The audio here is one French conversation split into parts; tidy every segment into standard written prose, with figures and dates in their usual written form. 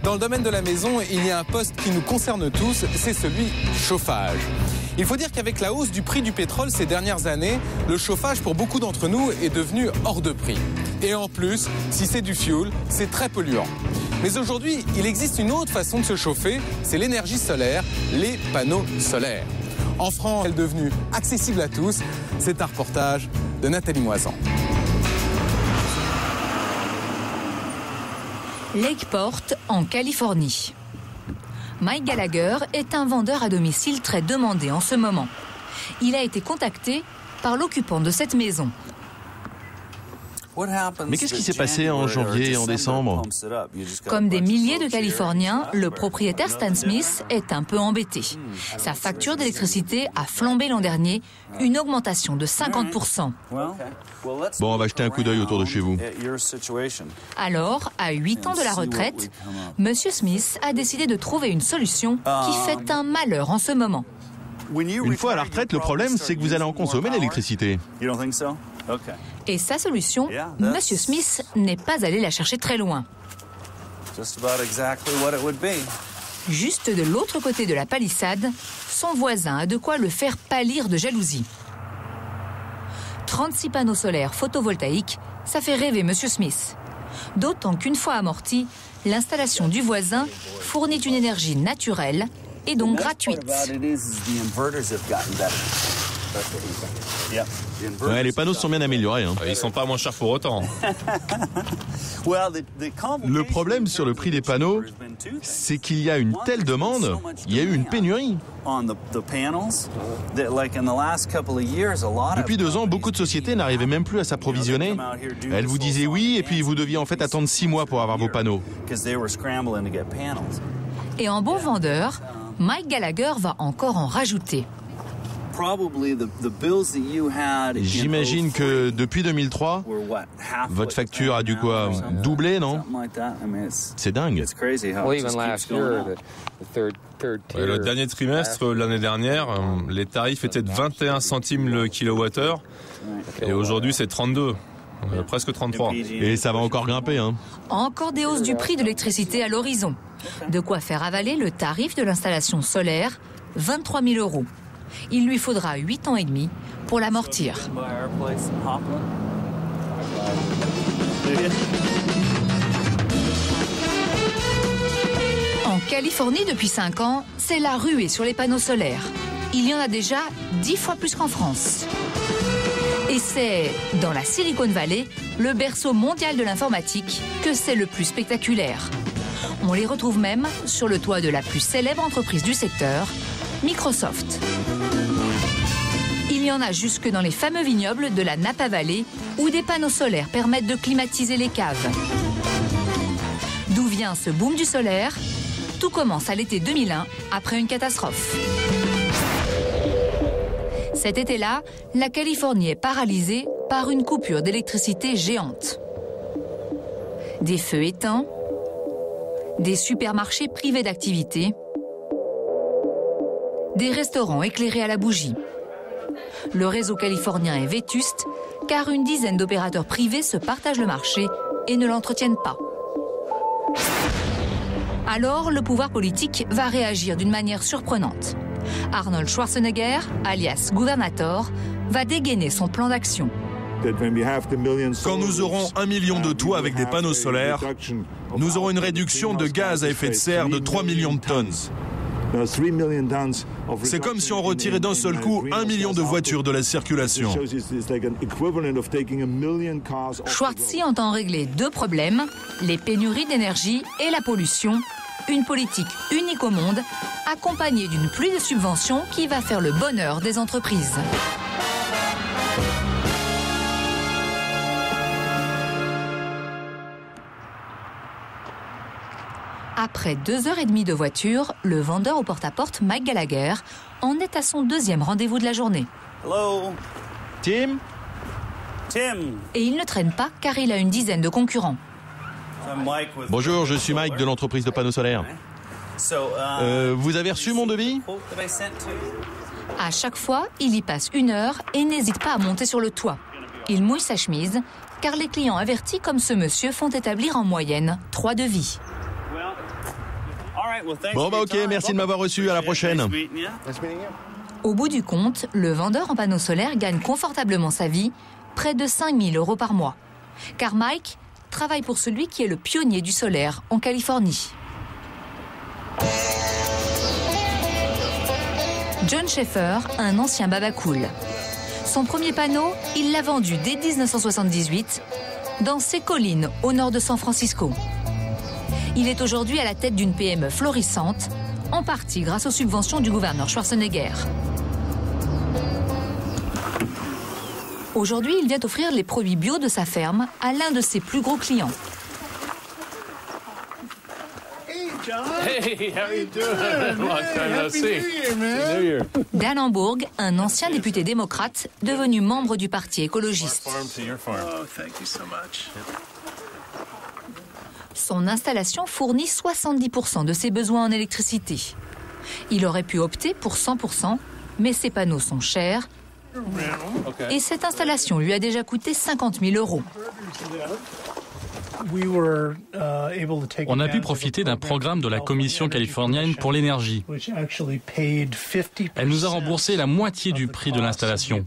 Dans le domaine de la maison, il y a un poste qui nous concerne tous, c'est celui du chauffage. Il faut dire qu'avec la hausse du prix du pétrole ces dernières années, le chauffage pour beaucoup d'entre nous est devenu hors de prix. Et en plus, si c'est du fioul, c'est très polluant. Mais aujourd'hui, il existe une autre façon de se chauffer, c'est l'énergie solaire, les panneaux solaires. En France, elle est devenue accessible à tous. C'est un reportage de Nathalie Moisan. Lakeport, en Californie. Mike Gallagher est un vendeur à domicile très demandé en ce moment. Il a été contacté par l'occupant de cette maison. Mais qu'est-ce qui s'est passé en janvier et en décembre? Comme des milliers de Californiens, le propriétaire Stan Smith est un peu embêté. Sa facture d'électricité a flambé l'an dernier, une augmentation de 50%. Bon, on va jeter un coup d'œil autour de chez vous. Alors, à 8 ans de la retraite, M. Smith a décidé de trouver une solution qui fait un malheur en ce moment. Une fois à la retraite, le problème, c'est que vous allez en consommer l'électricité. Et sa solution, M. Smith n'est pas allé la chercher très loin. Juste de l'autre côté de la palissade, son voisin a de quoi le faire pâlir de jalousie. 36 panneaux solaires photovoltaïques, ça fait rêver M. Smith. D'autant qu'une fois amortie, l'installation du voisin fournit une énergie naturelle et donc gratuite. Ouais, les panneaux sont bien améliorés. Hein. Ils sont pas moins chers pour autant. Le problème sur le prix des panneaux, c'est qu'il y a une telle demande, il y a eu une pénurie. Depuis 2 ans, beaucoup de sociétés n'arrivaient même plus à s'approvisionner. Elles vous disaient oui, et puis vous deviez en fait attendre 6 mois pour avoir vos panneaux. Et en bon vendeur, Mike Gallagher va encore en rajouter. J'imagine que depuis 2003, votre facture a dû quoi? Doubler, non? C'est dingue. Le dernier trimestre, l'année dernière, les tarifs étaient de 21 centimes le kilowattheure. Et aujourd'hui, c'est 32. Presque 33. Et ça va encore grimper, hein? Encore des hausses du prix de l'électricité à l'horizon. De quoi faire avaler le tarif de l'installation solaire, 23 000 €. Il lui faudra 8 ans et demi pour l'amortir. En Californie, depuis 5 ans, c'est la ruée sur les panneaux solaires. Il y en a déjà 10 fois plus qu'en France. Et c'est, dans la Silicon Valley, le berceau mondial de l'informatique, que c'est le plus spectaculaire. On les retrouve même sur le toit de la plus célèbre entreprise du secteur, Microsoft. Il y en a jusque dans les fameux vignobles de la Napa Valley, où des panneaux solaires permettent de climatiser les caves. D'où vient ce boom du solaire? Tout commence à l'été 2001, après une catastrophe. Cet été-là, la Californie est paralysée par une coupure d'électricité géante. Des feux éteints, des supermarchés privés d'activité, des restaurants éclairés à la bougie. Le réseau californien est vétuste, car une dizaine d'opérateurs privés se partagent le marché et ne l'entretiennent pas. Alors, le pouvoir politique va réagir d'une manière surprenante. Arnold Schwarzenegger, alias Gouvernator, va dégainer son plan d'action. Quand nous aurons 1 million de toits avec des panneaux solaires, nous aurons une réduction de gaz à effet de serre de 3 millions de tonnes. C'est comme si on retirait d'un seul coup 1 million de voitures de la circulation. Schwarzenegger entend régler 2 problèmes, les pénuries d'énergie et la pollution. Une politique unique au monde, accompagnée d'une pluie de subventions qui va faire le bonheur des entreprises. Après 2h30 de voiture, le vendeur au porte-à-porte Mike Gallagher en est à son 2e rendez-vous de la journée. Hello. Tim? Et il ne traîne pas car il a une dizaine de concurrents. Bonjour, je suis Mike de l'entreprise de panneaux solaires. Vous avez reçu mon devis? À chaque fois, il y passe 1 heure et n'hésite pas à monter sur le toit. Il mouille sa chemise car les clients avertis comme ce monsieur font établir en moyenne 3 devis. Bon bah ok, merci de m'avoir reçu, à la prochaine. Au bout du compte, le vendeur en panneaux solaires gagne confortablement sa vie, près de 5 000 € par mois. Car Mike travaille pour celui qui est le pionnier du solaire en Californie. John Schaeffer, un ancien babacool. Son premier panneau, il l'a vendu dès 1978 dans ses collines au nord de San Francisco. Il est aujourd'hui à la tête d'une PME florissante, en partie grâce aux subventions du gouverneur Schwarzenegger. Aujourd'hui, il vient offrir les produits bio de sa ferme à l'un de ses plus gros clients. Hey, how you doing? Long time no see. New Year. Dan Hamburg, un ancien député démocrate devenu membre du parti écologiste. Oh, thank you so much. Son installation fournit 70% de ses besoins en électricité. Il aurait pu opter pour 100%, mais ses panneaux sont chers. Et cette installation lui a déjà coûté 50 000 €. On a pu profiter d'un programme de la Commission californienne pour l'énergie. Elle nous a remboursé la moitié du prix de l'installation.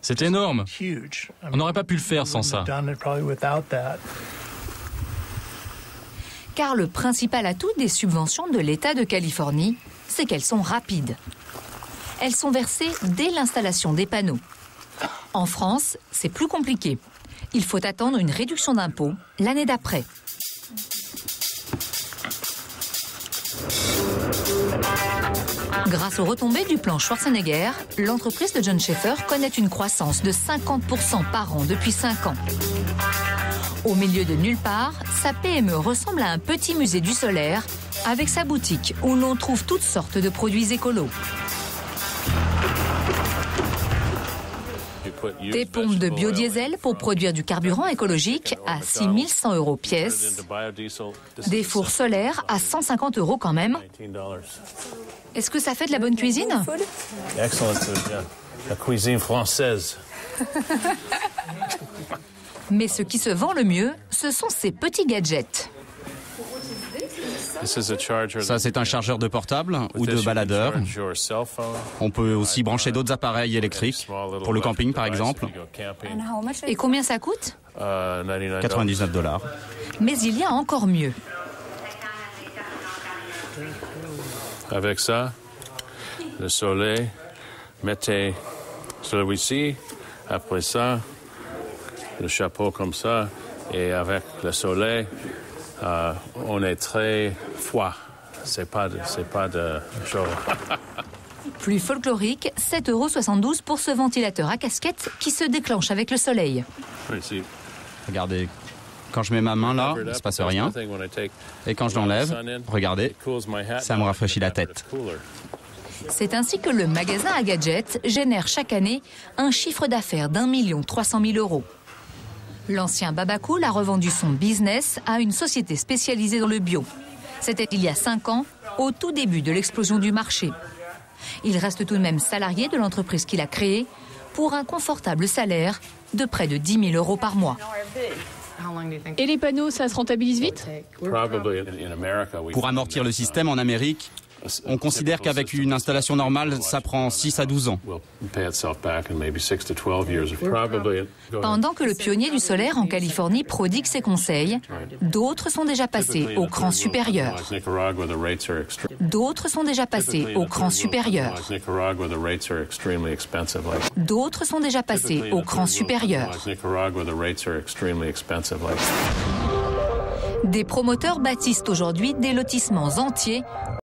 C'est énorme. On n'aurait pas pu le faire sans ça. Car le principal atout des subventions de l'État de Californie, c'est qu'elles sont rapides. Elles sont versées dès l'installation des panneaux. En France, c'est plus compliqué. Il faut attendre une réduction d'impôt l'année d'après. Grâce aux retombées du plan Schwarzenegger, l'entreprise de John Schaeffer connaît une croissance de 50% par an depuis 5 ans. Au milieu de nulle part, sa PME ressemble à un petit musée du solaire avec sa boutique où l'on trouve toutes sortes de produits écolos. Des pompes de biodiesel pour produire du carburant écologique à 6 100 € pièce. Des fours solaires à 150 € quand même. Est-ce que ça fait de la bonne cuisine? Excellent, la cuisine française. Mais ce qui se vend le mieux, ce sont ces petits gadgets. Ça, c'est un chargeur de portable ou de baladeur. On peut aussi brancher d'autres appareils électriques, pour le camping par exemple. Et combien ça coûte? 99 $. Mais il y a encore mieux. Avec ça, le soleil, mettez celui-ci, après ça, le chapeau comme ça, et avec le soleil, on est très froid. C'est pas de chaud. Plus folklorique, 7,72 € pour ce ventilateur à casquette qui se déclenche avec le soleil. Regardez, quand je mets ma main là, il ne se passe rien. Et quand je l'enlève, regardez, ça me rafraîchit la tête. C'est ainsi que le magasin à gadgets génère chaque année un chiffre d'affaires d'1 300 000 €. L'ancien babacool a revendu son business à une société spécialisée dans le bio. C'était il y a 5 ans, au tout début de l'explosion du marché. Il reste tout de même salarié de l'entreprise qu'il a créée pour un confortable salaire de près de 10 000 € par mois. Et les panneaux, ça se rentabilise vite? Pour amortir le système en Amérique, on considère qu'avec une installation normale, ça prend 6 à 12 ans. Pendant que le pionnier du solaire en Californie prodigue ses conseils, d'autres sont déjà passés au cran supérieur. D'autres sont déjà passés au cran supérieur. D'autres sont déjà passés au cran supérieur. Des promoteurs bâtissent aujourd'hui des lotissements entiers